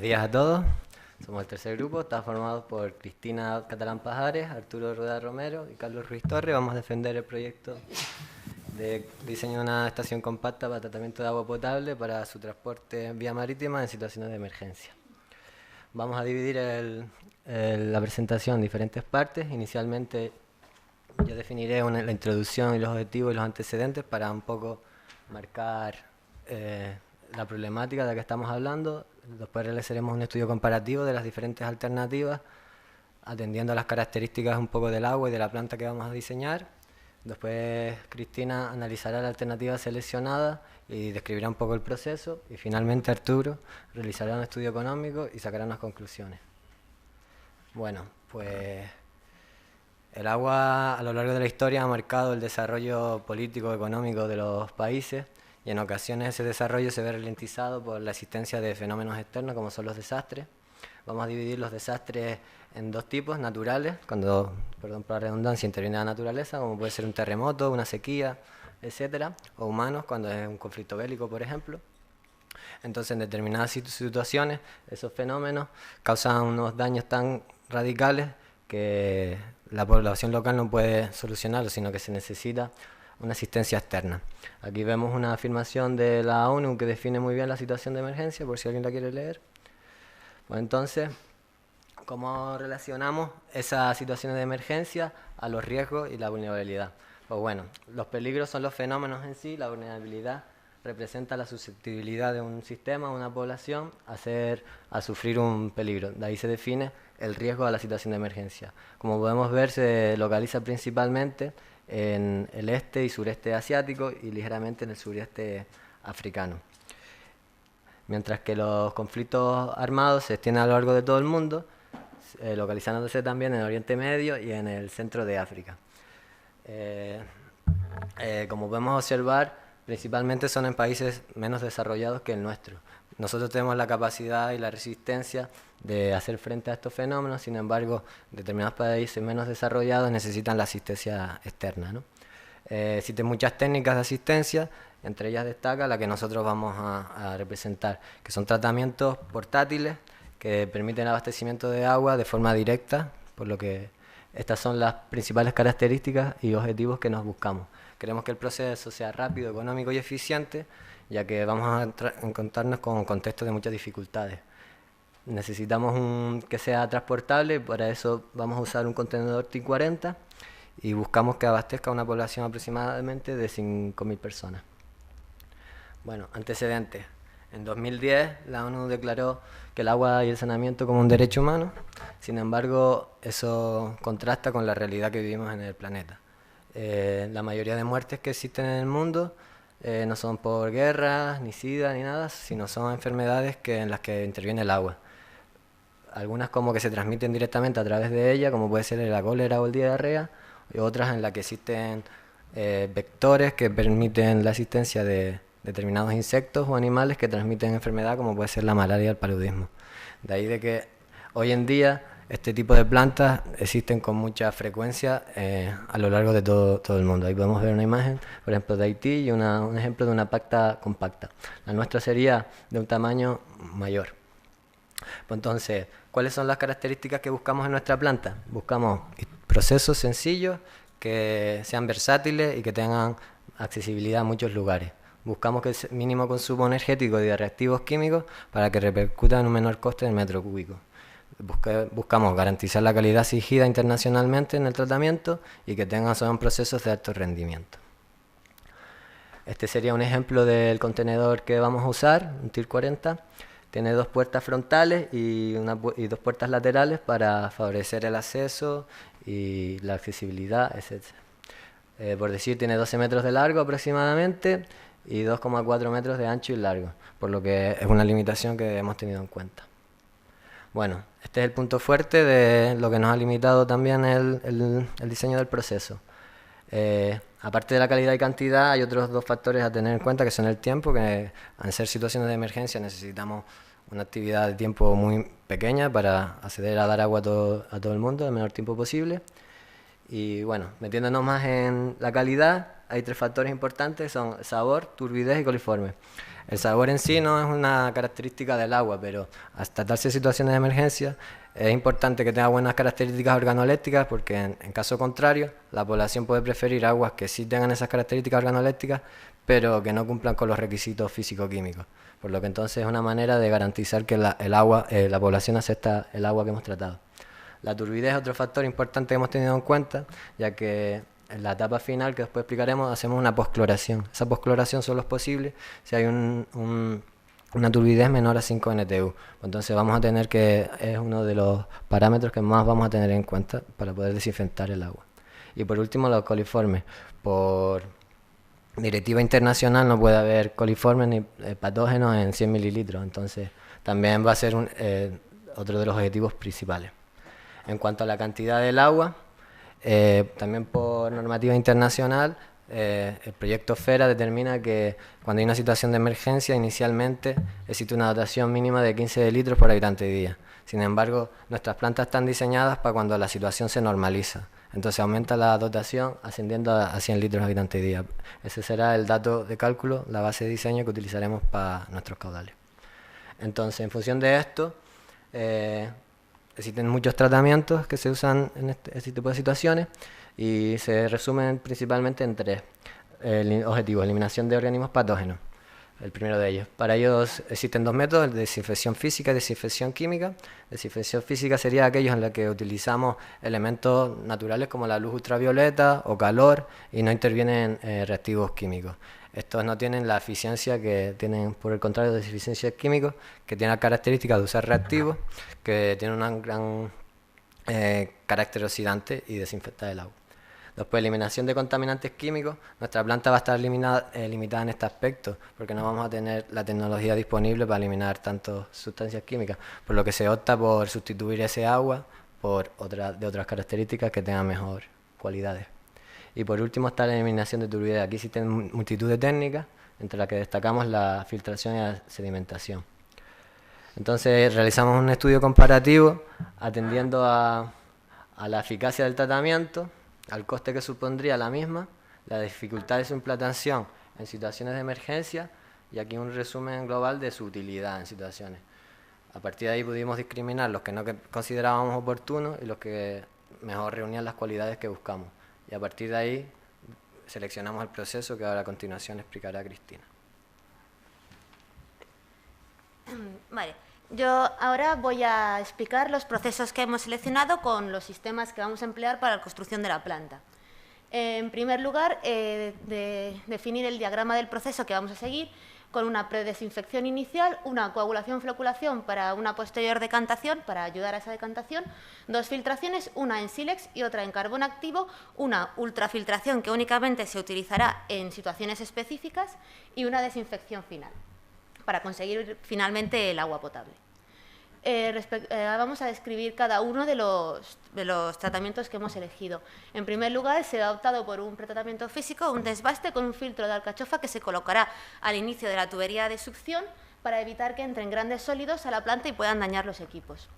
días a todos. Somos el tercer grupo, está formado por Cristina Catalán Pajares, Arturo Rueda Romero y Carlos Ruiz Torres. Vamos a defender el proyecto de diseño de una estación compacta para tratamiento de agua potable para su transporte vía marítima en situaciones de emergencia. Vamos a dividir la presentación en diferentes partes. Inicialmente yo definiré la introducción y los objetivos y los antecedentes para un poco marcar la problemática de la que estamos hablando. Después realizaremos un estudio comparativo de las diferentes alternativas, atendiendo a las características un poco del agua y de la planta que vamos a diseñar. Después Cristina analizará la alternativa seleccionada y describirá un poco el proceso. Y finalmente Arturo realizará un estudio económico y sacará unas conclusiones. Bueno, pues el agua a lo largo de la historia ha marcado el desarrollo político y económico de los países, y en ocasiones ese desarrollo se ve ralentizado por la existencia de fenómenos externos como son los desastres. Vamos a dividir los desastres en dos tipos: naturales, cuando, perdón por la redundancia, interviene la naturaleza, como puede ser un terremoto, una sequía, etcétera, o humanos, cuando es un conflicto bélico, por ejemplo. Entonces, en determinadas situaciones, esos fenómenos causan unos daños tan radicales que la población local no puede solucionarlo, sino que se necesita una asistencia externa. Aquí vemos una afirmación de la ONU que define muy bien la situación de emergencia, por si alguien la quiere leer. Pues entonces, ¿cómo relacionamos esas situaciones de emergencia a los riesgos y la vulnerabilidad? Pues bueno, los peligros son los fenómenos en sí, la vulnerabilidad representa la susceptibilidad de un sistema, una población, a sufrir un peligro. De ahí se define el riesgo a la situación de emergencia. Como podemos ver, se localiza principalmente en el este y sureste asiático y ligeramente en el sureste africano. Mientras que los conflictos armados se extienden a lo largo de todo el mundo, localizándose también en Oriente Medio y en el centro de África. Como podemos observar, principalmente son en países menos desarrollados que el nuestro. Nosotros tenemos la capacidad y la resistencia de hacer frente a estos fenómenos. Sin embargo, determinados países menos desarrollados necesitan la asistencia externa, ¿no? Existen muchas técnicas de asistencia, entre ellas destaca la que nosotros vamos a representar, que son tratamientos portátiles que permiten el abastecimiento de agua de forma directa, por lo que estas son las principales características y objetivos que nos buscamos. Queremos que el proceso sea rápido, económico y eficiente, ya que vamos a encontrarnos con contextos de muchas dificultades. Necesitamos que sea transportable, para eso vamos a usar un contenedor T40 y buscamos que abastezca a una población aproximadamente de 5.000 personas. Bueno, antecedentes. En 2010 la ONU declaró que el agua y el saneamiento como un derecho humano. Sin embargo, eso contrasta con la realidad que vivimos en el planeta. La mayoría de muertes que existen en el mundo no son por guerras, ni sida, ni nada, sino son enfermedades en las que interviene el agua. Algunas como que se transmiten directamente a través de ella, como puede ser la cólera o el diarrea, y otras en las que existen vectores que permiten la existencia de determinados insectos o animales que transmiten enfermedad, como puede ser la malaria y el paludismo. De ahí de que hoy en día este tipo de plantas existen con mucha frecuencia a lo largo de todo el mundo. Ahí podemos ver una imagen, por ejemplo, de Haití y un ejemplo de una planta compacta. La nuestra sería de un tamaño mayor. Pues entonces, ¿cuáles son las características que buscamos en nuestra planta? Buscamos procesos sencillos, que sean versátiles y que tengan accesibilidad a muchos lugares. Buscamos que el mínimo consumo energético y de reactivos químicos para que repercuta en un menor coste del metro cúbico. Buscamos garantizar la calidad exigida internacionalmente en el tratamiento y que son procesos de alto rendimiento. Este sería un ejemplo del contenedor que vamos a usar, un TIR 40. Tiene dos puertas frontales y dos puertas laterales para favorecer el acceso y la accesibilidad, etc. Por decir, tiene 12 metros de largo aproximadamente y 2,4 metros de ancho y largo, por lo que es una limitación que hemos tenido en cuenta. Bueno, este es el punto fuerte de lo que nos ha limitado también el diseño del proceso. Aparte de la calidad y cantidad, hay otros dos factores a tener en cuenta, que son el tiempo, que al ser situaciones de emergencia necesitamos una actividad de tiempo muy pequeña para acceder a dar agua a todo el mundo en el menor tiempo posible. Y bueno, metiéndonos más en la calidad, hay tres factores importantes, son sabor, turbidez y coliforme. El sabor en sí no es una característica del agua, pero hasta darse situaciones de emergencia es importante que tenga buenas características organolépticas porque en caso contrario la población puede preferir aguas que sí tengan esas características organolépticas pero que no cumplan con los requisitos físico-químicos. Por lo que entonces es una manera de garantizar que la población acepta el agua que hemos tratado. La turbidez es otro factor importante que hemos tenido en cuenta, ya que en la etapa final, que después explicaremos, hacemos una postcloración. Esa postcloración solo es posible si hay una turbidez menor a 5 NTU. Entonces vamos a tener que, es uno de los parámetros que más vamos a tener en cuenta para poder desinfectar el agua. Y por último, los coliformes. Por directiva internacional no puede haber coliformes ni patógenos en 100 mililitros, entonces también va a ser otro de los objetivos principales. En cuanto a la cantidad del agua, también por normativa internacional, el proyecto FERA determina que cuando hay una situación de emergencia, inicialmente existe una dotación mínima de 15 litros por habitante día. Sin embargo, nuestras plantas están diseñadas para cuando la situación se normaliza. Entonces aumenta la dotación ascendiendo a 100 litros habitante día. Ese será el dato de cálculo, la base de diseño que utilizaremos para nuestros caudales. Entonces, en función de esto, existen muchos tratamientos que se usan en este tipo de situaciones y se resumen principalmente en tres objetivos: eliminación de organismos patógenos, el primero de ellos. Para ellos existen dos métodos: desinfección física y desinfección química. Desinfección física sería aquellos en los que utilizamos elementos naturales como la luz ultravioleta o calor y no intervienen reactivos químicos. Estos no tienen la eficiencia que tienen, por el contrario, desinfecciones químicos, que tienen la característica de usar reactivos, que tienen un gran carácter oxidante y desinfectar el agua. Después, eliminación de contaminantes químicos. Nuestra planta va a estar limitada en este aspecto, porque no vamos a tener la tecnología disponible para eliminar tantas sustancias químicas, por lo que se opta por sustituir ese agua por de otras características que tengan mejor cualidades. Y por último está la eliminación de turbidez. Aquí existen multitud de técnicas, entre las que destacamos la filtración y la sedimentación. Entonces realizamos un estudio comparativo atendiendo a la eficacia del tratamiento, al coste que supondría la misma, la dificultad de su implantación en situaciones de emergencia y aquí un resumen global de su utilidad en situaciones. A partir de ahí pudimos discriminar los que no considerábamos oportunos y los que mejor reunían las cualidades que buscamos. Y a partir de ahí seleccionamos el proceso que ahora a continuación explicará Cristina. Vale, yo ahora voy a explicar los procesos que hemos seleccionado con los sistemas que vamos a emplear para la construcción de la planta. En primer lugar, definir el diagrama del proceso que vamos a seguir con una predesinfección inicial, una coagulación-floculación para una posterior decantación, para ayudar a esa decantación, dos filtraciones, una en sílex y otra en carbón activo, una ultrafiltración que únicamente se utilizará en situaciones específicas y una desinfección final, para conseguir finalmente el agua potable. Vamos a describir cada uno de los tratamientos que hemos elegido. En primer lugar, se ha optado por un pretratamiento físico, un desbaste con un filtro de alcachofa que se colocará al inicio de la tubería de succión para evitar que entren grandes sólidos a la planta y puedan dañar los equipos.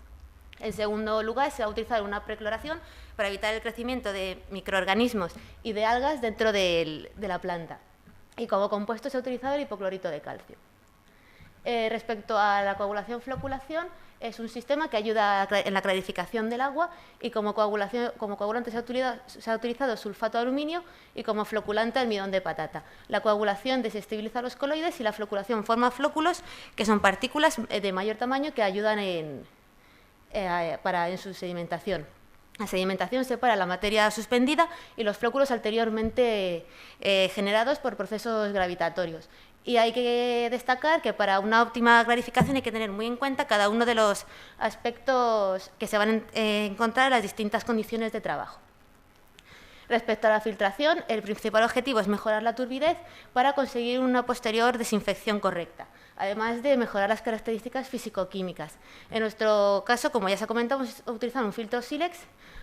En segundo lugar, se va a utilizar una precloración para evitar el crecimiento de microorganismos y de algas dentro de la planta. Y como compuesto se ha utilizado el hipoclorito de calcio. Respecto a la coagulación-floculación, es un sistema que ayuda en la clarificación del agua y como coagulante se ha utilizado sulfato de aluminio y como floculante almidón de patata. La coagulación desestabiliza los coloides y la floculación forma flóculos, que son partículas de mayor tamaño que ayudan en su sedimentación. La sedimentación separa la materia suspendida y los flóculos anteriormente generados por procesos gravitatorios. Y hay que destacar que para una óptima clarificación hay que tener muy en cuenta cada uno de los aspectos que se van a encontrar en las distintas condiciones de trabajo. Respecto a la filtración, el principal objetivo es mejorar la turbidez para conseguir una posterior desinfección correcta, además de mejorar las características físico-químicas. En nuestro caso, como ya se ha comentado, hemos utilizado un filtro sílex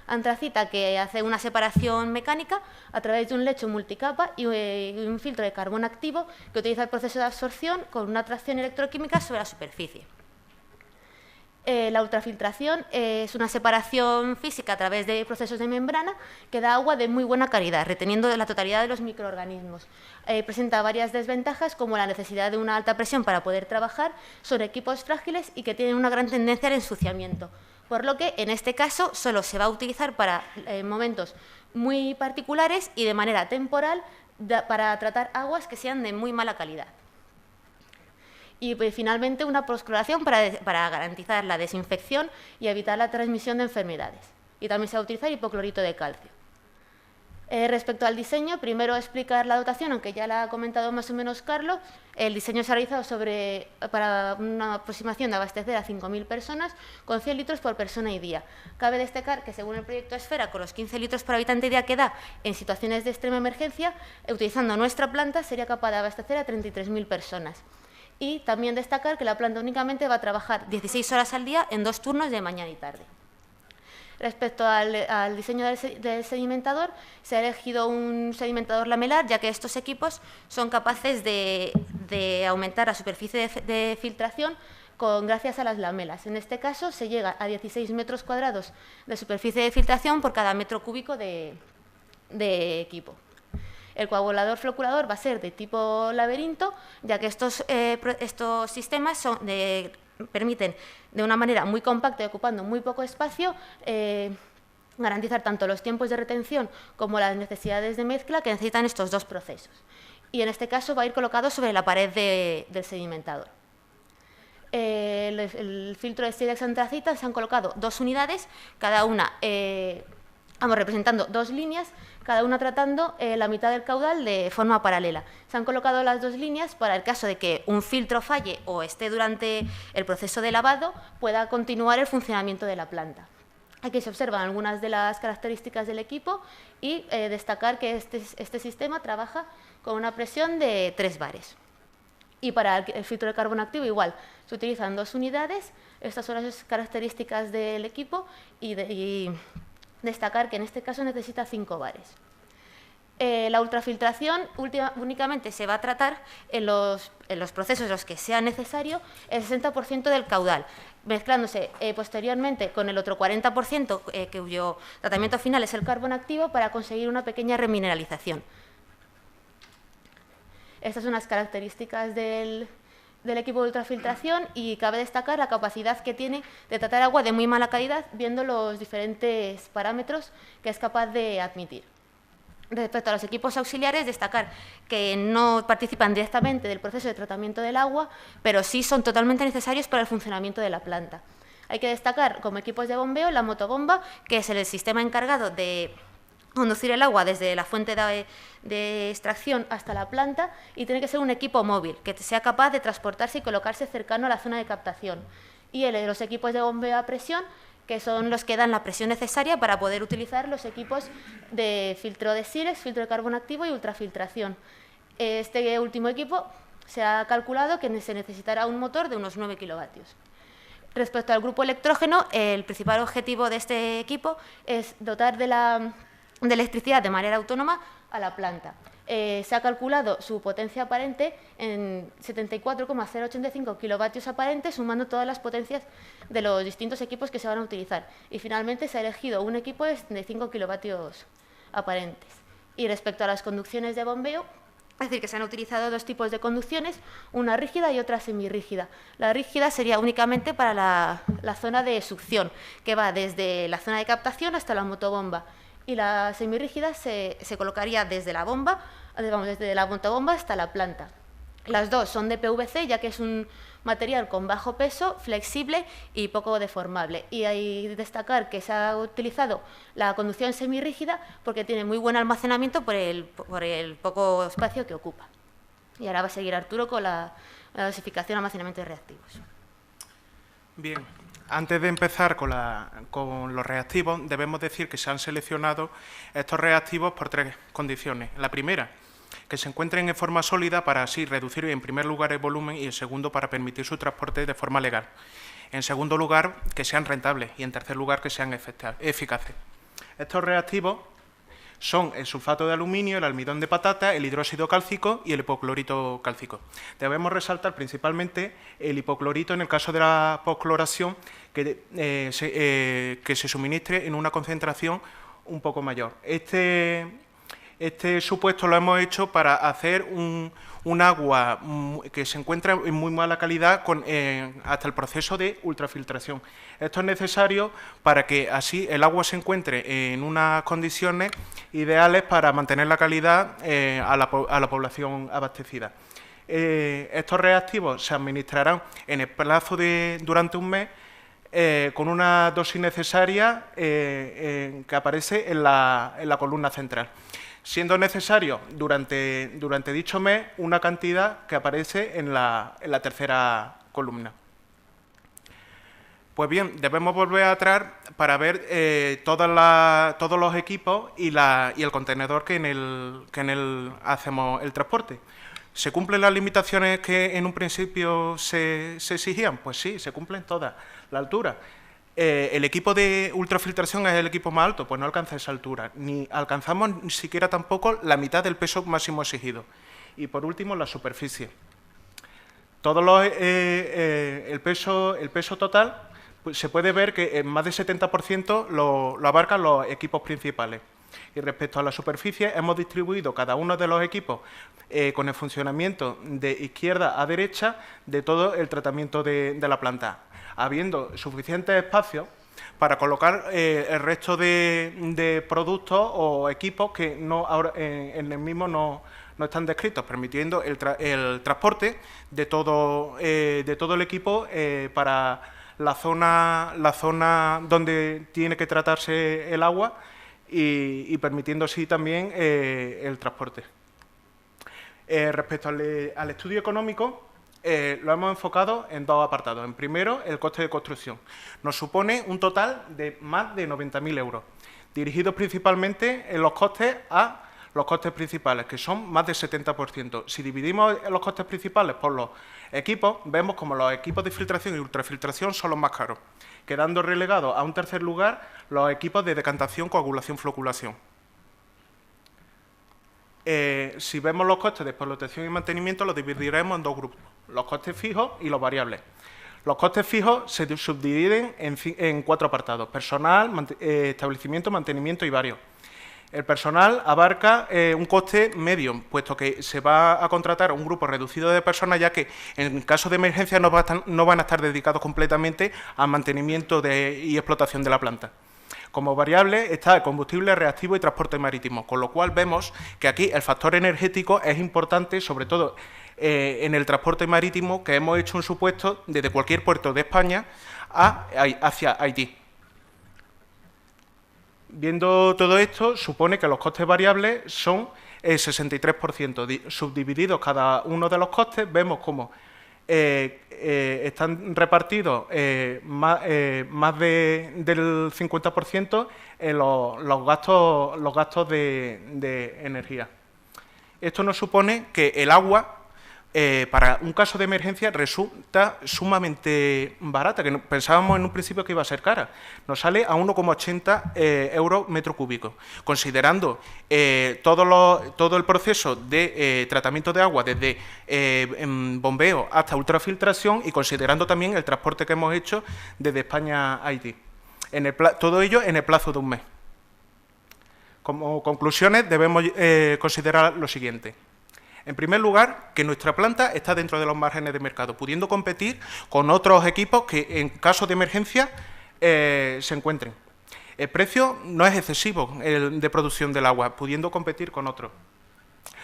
antracita que hace una separación mecánica a través de un lecho multicapa y un filtro de carbón activo que utiliza el proceso de absorción con una atracción electroquímica sobre la superficie. La ultrafiltración es una separación física a través de procesos de membrana que da agua de muy buena calidad, reteniendo la totalidad de los microorganismos. Presenta varias desventajas, como la necesidad de una alta presión para poder trabajar, son equipos frágiles y que tienen una gran tendencia al ensuciamiento. Por lo que, en este caso, solo se va a utilizar para momentos muy particulares y de manera temporal para tratar aguas que sean de muy mala calidad. Y finalmente una postcloración para garantizar la desinfección y evitar la transmisión de enfermedades. Y también se va a utilizar hipoclorito de calcio. Respecto al diseño, primero explicar la dotación, aunque ya la ha comentado más o menos Carlos. El diseño se ha realizado para una aproximación de abastecer a 5.000 personas con 100 litros por persona y día. Cabe destacar que, según el proyecto Esfera, con los 15 litros por habitante y día que da en situaciones de extrema emergencia, utilizando nuestra planta sería capaz de abastecer a 33.000 personas. Y también destacar que la planta únicamente va a trabajar 16 horas al día en 2 turnos de mañana y tarde. Respecto al diseño del sedimentador, se ha elegido un sedimentador lamelar, ya que estos equipos son capaces de aumentar la superficie de filtración gracias a las lamelas. En este caso, se llega a 16 metros cuadrados de superficie de filtración por cada metro cúbico de equipo. El coagulador floculador va a ser de tipo laberinto, ya que estos sistemas permiten, de una manera muy compacta y ocupando muy poco espacio, garantizar tanto los tiempos de retención como las necesidades de mezcla que necesitan estos dos procesos. Y en este caso va a ir colocado sobre la pared del sedimentador. El filtro de sílex antracita se han colocado 2 unidades, cada una representando 2 líneas, cada una tratando la mitad del caudal de forma paralela. Se han colocado las 2 líneas para el caso de que un filtro falle o esté durante el proceso de lavado, pueda continuar el funcionamiento de la planta. Aquí se observan algunas de las características del equipo y destacar que este sistema trabaja con una presión de 3 bares. Y para el filtro de carbono activo igual, se utilizan 2 unidades, estas son las características del equipo y destacar que en este caso necesita 5 bares. La ultrafiltración únicamente se va a tratar en los procesos en los que sea necesario el 60% del caudal, mezclándose posteriormente con el otro 40%, cuyo tratamiento final es el carbono activo, para conseguir una pequeña remineralización. Estas son las características del equipo de ultrafiltración y cabe destacar la capacidad que tiene de tratar agua de muy mala calidad, viendo los diferentes parámetros que es capaz de admitir. Respecto a los equipos auxiliares, destacar que no participan directamente del proceso de tratamiento del agua, pero sí son totalmente necesarios para el funcionamiento de la planta. Hay que destacar como equipos de bombeo la motobomba, que es el sistema encargado de conducir el agua desde la fuente de extracción hasta la planta, y tiene que ser un equipo móvil, que sea capaz de transportarse y colocarse cercano a la zona de captación. Y los equipos de bombeo a presión, que son los que dan la presión necesaria para poder utilizar los equipos de filtro de sílex, filtro de carbono activo y ultrafiltración. Este último equipo se ha calculado que se necesitará un motor de unos 9 kilovatios. Respecto al grupo electrógeno, el principal objetivo de este equipo es dotar de electricidad de manera autónoma a la planta. Se ha calculado su potencia aparente en 74,085 kilovatios aparentes, sumando todas las potencias de los distintos equipos que se van a utilizar. Y finalmente se ha elegido un equipo de 5 kilovatios aparentes. Y respecto a las conducciones de bombeo, es decir, que se han utilizado 2 tipos de conducciones, una rígida y otra semirrígida. La rígida sería únicamente para la zona de succión, que va desde la zona de captación hasta la motobomba. Y la semirrígida se colocaría desde la bomba, desde la motobomba hasta la planta. Las dos son de PVC, ya que es un material con bajo peso, flexible y poco deformable. Y hay que destacar que se ha utilizado la conducción semirrígida porque tiene muy buen almacenamiento por el poco espacio que ocupa. Y ahora va a seguir Arturo con la dosificación, almacenamiento de reactivos. Bien. Antes de empezar con los reactivos, debemos decir que se han seleccionado estos reactivos por 3 condiciones. La primera, que se encuentren en forma sólida para así reducir en primer lugar el volumen, y en segundo, para permitir su transporte de forma legal. En segundo lugar, que sean rentables, y en tercer lugar, que sean eficaces. Estos reactivos son el sulfato de aluminio, el almidón de patata, el hidróxido cálcico y el hipoclorito cálcico. Debemos resaltar principalmente el hipoclorito en el caso de la postcloración, que se suministre en una concentración un poco mayor. Este supuesto lo hemos hecho para hacer un agua que se encuentra en muy mala calidad hasta el proceso de ultrafiltración. Esto es necesario para que así el agua se encuentre en unas condiciones ideales para mantener la calidad a la población abastecida. Estos reactivos se administrarán en el plazo de durante un mes con una dosis necesaria que aparece en la columna central, siendo necesario durante dicho mes una cantidad que aparece en la tercera columna. Pues bien, debemos volver atrás para ver todos los equipos y el contenedor que en él hacemos el transporte. ¿Se cumplen las limitaciones que en un principio se exigían? Pues sí, se cumplen todas. La altura. El equipo de ultrafiltración es el equipo más alto, pues no alcanza esa altura, ni alcanzamos ni siquiera tampoco la mitad del peso máximo exigido. Y por último, la superficie. El peso total, pues se puede ver que en más del 70% lo abarcan los equipos principales. Y respecto a la superficie, hemos distribuido cada uno de los equipos con el funcionamiento de izquierda a derecha de todo el tratamiento de la planta, habiendo suficientes espacios para colocar el resto de productos o equipos que en el mismo no están descritos, permitiendo el transporte de todo el equipo para la zona donde tiene que tratarse el agua y permitiendo así también el transporte. Respecto al estudio económico, lo hemos enfocado en dos apartados. En primero, el coste de construcción. Nos supone un total de más de 90.000 euros, dirigidos principalmente en los costes a los costes principales, que son más del 70%. Si dividimos los costes principales por los equipos, vemos como los equipos de filtración y ultrafiltración son los más caros, quedando relegados a un tercer lugar los equipos de decantación, coagulación, floculación. Si vemos los costes de explotación y mantenimiento, los dividiremos en dos grupos, los costes fijos y los variables. Los costes fijos se subdividen en 4 apartados: personal, establecimiento, mantenimiento y varios. El personal abarca un coste medio, puesto que se va a contratar un grupo reducido de personas, ya que en caso de emergencia no van a estar dedicados completamente al mantenimiento y explotación de la planta. Como variable está el combustible, reactivo y transporte marítimo, con lo cual vemos que aquí el factor energético es importante, sobre todo en el transporte marítimo, que hemos hecho un supuesto desde cualquier puerto de España hacia Haití. Viendo todo esto, supone que los costes variables son el 63%. Subdivididos cada uno de los costes, vemos cómo están repartidos más del 50% en los gastos de energía. Esto nos supone que el agua, para un caso de emergencia, resulta sumamente barata, que pensábamos en un principio que iba a ser cara. Nos sale a 1,80 euros metro cúbico, considerando todo el proceso de tratamiento de agua, desde bombeo hasta ultrafiltración, y considerando también el transporte que hemos hecho desde España a Haití. Todo ello en el plazo de un mes. Como conclusiones, debemos considerar lo siguiente. En primer lugar, que nuestra planta está dentro de los márgenes de mercado, pudiendo competir con otros equipos que en caso de emergencia se encuentren. El precio no es excesivo de producción del agua, pudiendo competir con otros.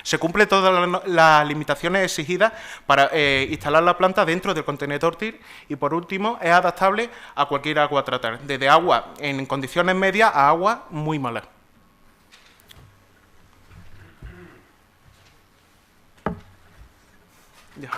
Se cumplen todas las limitaciones exigidas para instalar la planta dentro del contenedor TIR y, por último, es adaptable a cualquier agua a tratar, desde agua en condiciones medias a agua muy malas. Ya.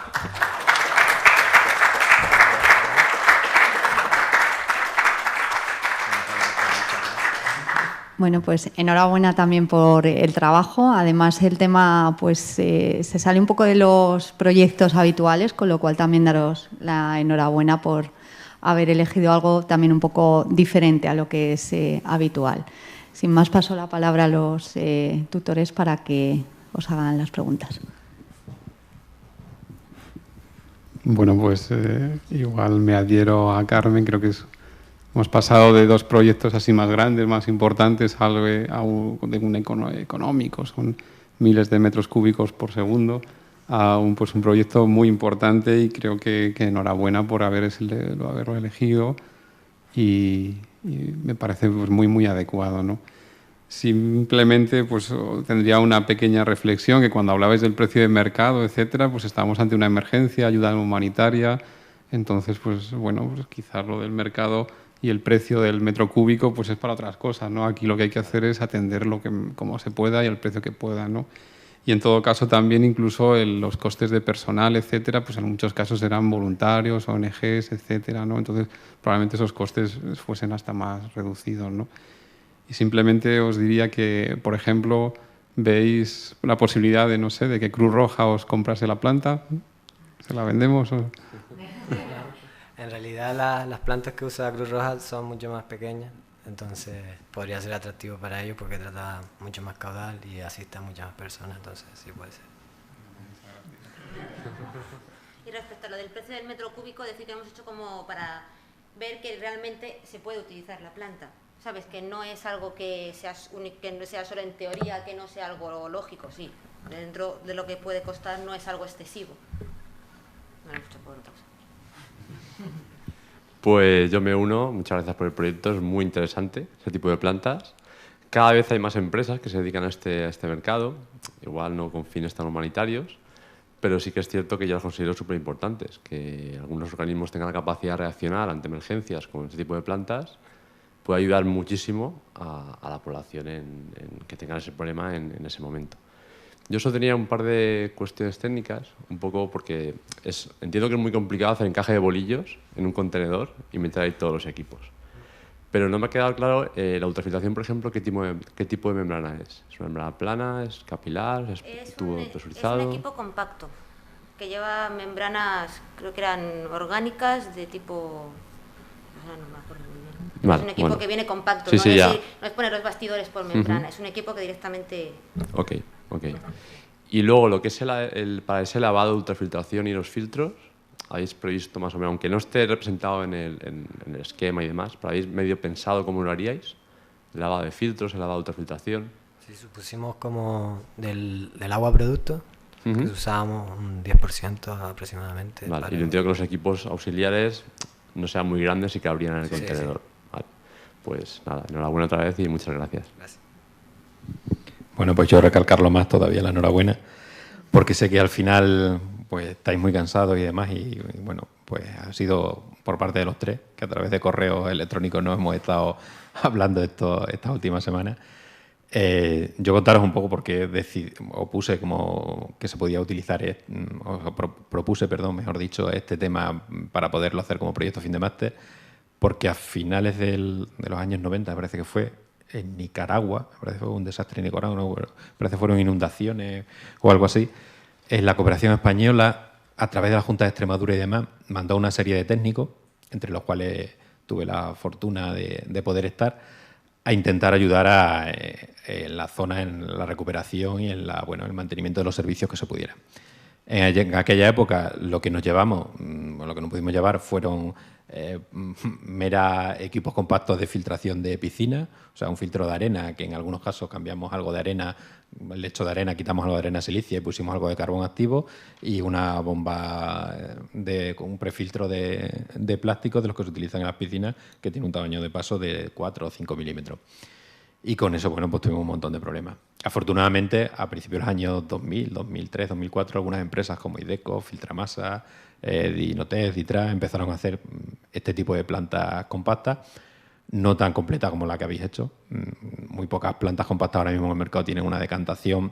Bueno, pues enhorabuena también por el trabajo. Además, el tema pues se sale un poco de los proyectos habituales, con lo cual también daros la enhorabuena por haber elegido algo también un poco diferente a lo que es habitual. Sin más, paso la palabra a los tutores para que os hagan las preguntas. Bueno, pues igual me adhiero a Carmen, creo que es Hemos pasado de 2 proyectos así más grandes, más importantes, a un económico, son miles de metros cúbicos por segundo, a un proyecto muy importante, y creo que enhorabuena por haberlo elegido, y me parece pues muy adecuado, ¿no? Simplemente pues tendría una pequeña reflexión, que cuando hablabais del precio de mercado, etcétera, pues estamos ante una emergencia, ayuda humanitaria. Entonces, pues bueno, pues quizás lo del mercado y el precio del metro cúbico pues es para otras cosas, ¿no? Aquí lo que hay que hacer es atender como se pueda y al precio que pueda, ¿no? Y en todo caso también incluso los costes de personal, etcétera, pues en muchos casos serán voluntarios, ONGs, etcétera, ¿no? Entonces probablemente esos costes fuesen hasta más reducidos, ¿no? Y simplemente os diría que, por ejemplo, veis la posibilidad de, no sé, de que Cruz Roja os comprase la planta, ¿se la vendemos? En realidad las plantas que usa Cruz Roja son mucho más pequeñas, entonces podría ser atractivo para ellos porque trata mucho más caudal y asiste a muchas más personas, entonces sí puede ser. Y respecto a lo del precio del metro cúbico, decir que hemos hecho como para ver que realmente se puede utilizar la planta. ¿Sabes? Que no es algo que no sea solo en teoría, que no sea algo lógico, sí. Dentro de lo que puede costar no es algo excesivo. No lo hemos hecho por otra cosa. Pues yo me uno, muchas gracias por el proyecto, es muy interesante ese tipo de plantas. Cada vez hay más empresas que se dedican a este mercado, igual no con fines tan humanitarios, pero sí que es cierto que yo los considero súper importantes, que algunos organismos tengan la capacidad de reaccionar ante emergencias con este tipo de plantas puede ayudar muchísimo a la población en que tengan ese problema en ese momento. Yo solo tenía un par de cuestiones técnicas, un poco porque entiendo que es muy complicado hacer encaje de bolillos en un contenedor y meter ahí todos los equipos. Pero no me ha quedado claro la ultrafiltración, por ejemplo, qué tipo de membrana es. ¿Es una membrana plana? ¿Es capilar? ¿Es tubo presurizado? Es un equipo compacto que lleva membranas, creo que eran orgánicas, de tipo... No me acuerdo muy bien. Vale, es un equipo que viene compacto, sí, no es poner los bastidores por membrana, es un equipo que directamente... Ok. Y luego lo que es para ese lavado de ultrafiltración y los filtros, habéis previsto más o menos, aunque no esté representado en el esquema y demás, pero habéis medio pensado cómo lo haríais, el lavado de filtros, el lavado de ultrafiltración. Sí, supusimos como del agua producto, que usábamos un 10% aproximadamente. Vale, y yo entiendo que los equipos auxiliares no sean muy grandes y que abrían en el contenedor. Sí. Vale. Pues nada, enhorabuena otra vez y muchas gracias. Gracias. Bueno, pues yo recalcarlo más todavía, la enhorabuena, porque sé que al final pues estáis muy cansados y demás, y bueno, pues ha sido por parte de los tres, que a través de correos electrónicos nos hemos estado hablando estas últimas semanas. Yo contaros un poco por qué propuse como que se podía utilizar, propuse, mejor dicho, este tema para poderlo hacer como proyecto fin de máster, porque a finales de los años 90, parece que fue, en Nicaragua, parece que fue un desastre en Nicaragua, parece que fueron inundaciones o algo así, la cooperación española, a través de la Junta de Extremadura y demás, mandó una serie de técnicos, entre los cuales tuve la fortuna de poder estar, a intentar ayudar en la zona, en la recuperación y en el mantenimiento de los servicios que se pudiera. En aquella época lo que nos llevamos, o lo que nos pudimos llevar, fueron mera equipos compactos de filtración de piscina, o sea, un filtro de arena, que en algunos casos cambiamos algo de arena, el lecho de arena, quitamos algo de arena silicia y pusimos algo de carbón activo, y una bomba con un prefiltro de plástico de los que se utilizan en las piscinas, que tiene un tamaño de paso de 4 o 5 milímetros. Y con eso, bueno, pues tuvimos un montón de problemas. Afortunadamente, a principios de los años 2000, 2003, 2004, algunas empresas como Ideco, Filtramasa, Dinotec, Ditra, empezaron a hacer este tipo de plantas compactas, no tan completas como la que habéis hecho. Muy pocas plantas compactas ahora mismo en el mercado tienen una decantación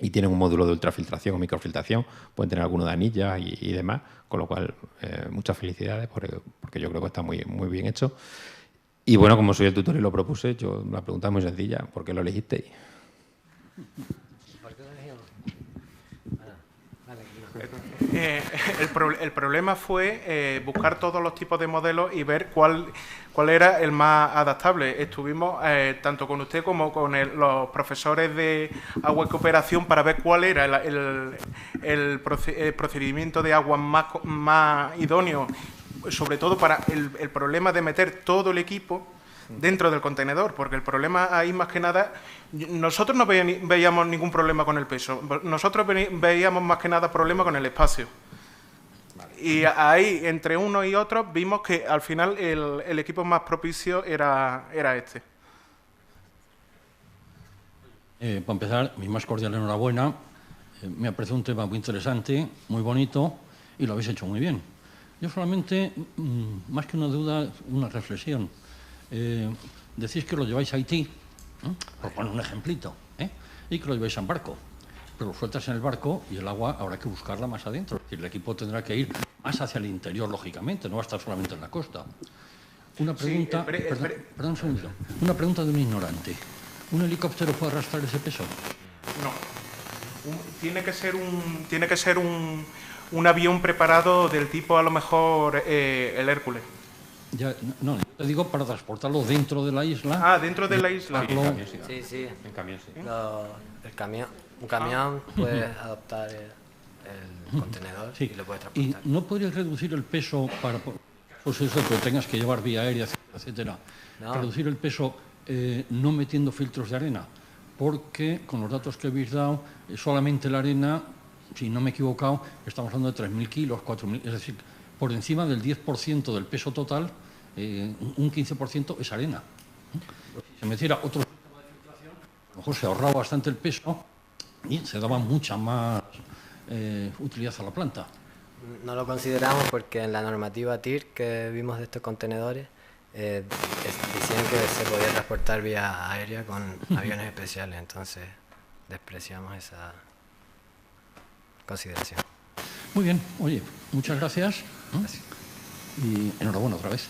y tienen un módulo de ultrafiltración o microfiltración, pueden tener alguno de anillas y demás, con lo cual muchas felicidades porque yo creo que está muy, muy bien hecho. Y bueno, como soy el tutor y lo propuse, la pregunta es muy sencilla: ¿por qué lo elegisteis? ¿Por qué lo elegimos? El problema fue buscar todos los tipos de modelos y ver cuál era el más adaptable. Estuvimos tanto con usted como con los profesores de agua y cooperación para ver cuál era el procedimiento de agua más idóneo sobre todo para el problema de meter todo el equipo dentro del contenedor, porque el problema ahí más que nada, nosotros no veíamos ningún problema con el peso, nosotros veíamos más que nada problema con el espacio. Y ahí, entre uno y otro, vimos que al final el equipo más propicio era este. Para empezar, mi más cordial enhorabuena. Me ha parecido un tema muy interesante, muy bonito, y lo habéis hecho muy bien. Yo solamente, más que una duda, una reflexión. Decís que lo lleváis a Haití, por poner un ejemplito, y que lo lleváis en barco. Pero lo sueltas en el barco y el agua habrá que buscarla más adentro. Es decir, el equipo tendrá que ir más hacia el interior, lógicamente, no va a estar solamente en la costa. Una pregunta, Sí, perdón un segundito. Una pregunta de un ignorante. ¿Un helicóptero puede arrastrar ese peso? No. Tiene que ser un avión preparado del tipo, a lo mejor, el Hércules. Ya, no, yo te digo para transportarlo dentro de la isla. Ah, dentro de la isla. Sí, sí. En camión, sí. Un camión puede adoptar el contenedor Sí. y lo puede ¿Y transportar. no podrías reducir el peso para, pues eso, que tengas que llevar vía aérea, etcétera? No. Reducir el peso no metiendo filtros de arena, porque con los datos que habéis dado, solamente la arena, si no me he equivocado, estamos hablando de 3.000 kilos, 4.000, es decir, por encima del 10% del peso total, un 15% es arena. Si se metiera otro sistema de filtración, a lo mejor se ahorraba bastante el peso y se daba mucha más utilidad a la planta. No lo consideramos porque en la normativa TIR que vimos de estos contenedores decían que se podía transportar vía aérea con aviones especiales, entonces despreciamos esa consideración. Muy bien, oye, muchas gracias. Y enhorabuena otra vez.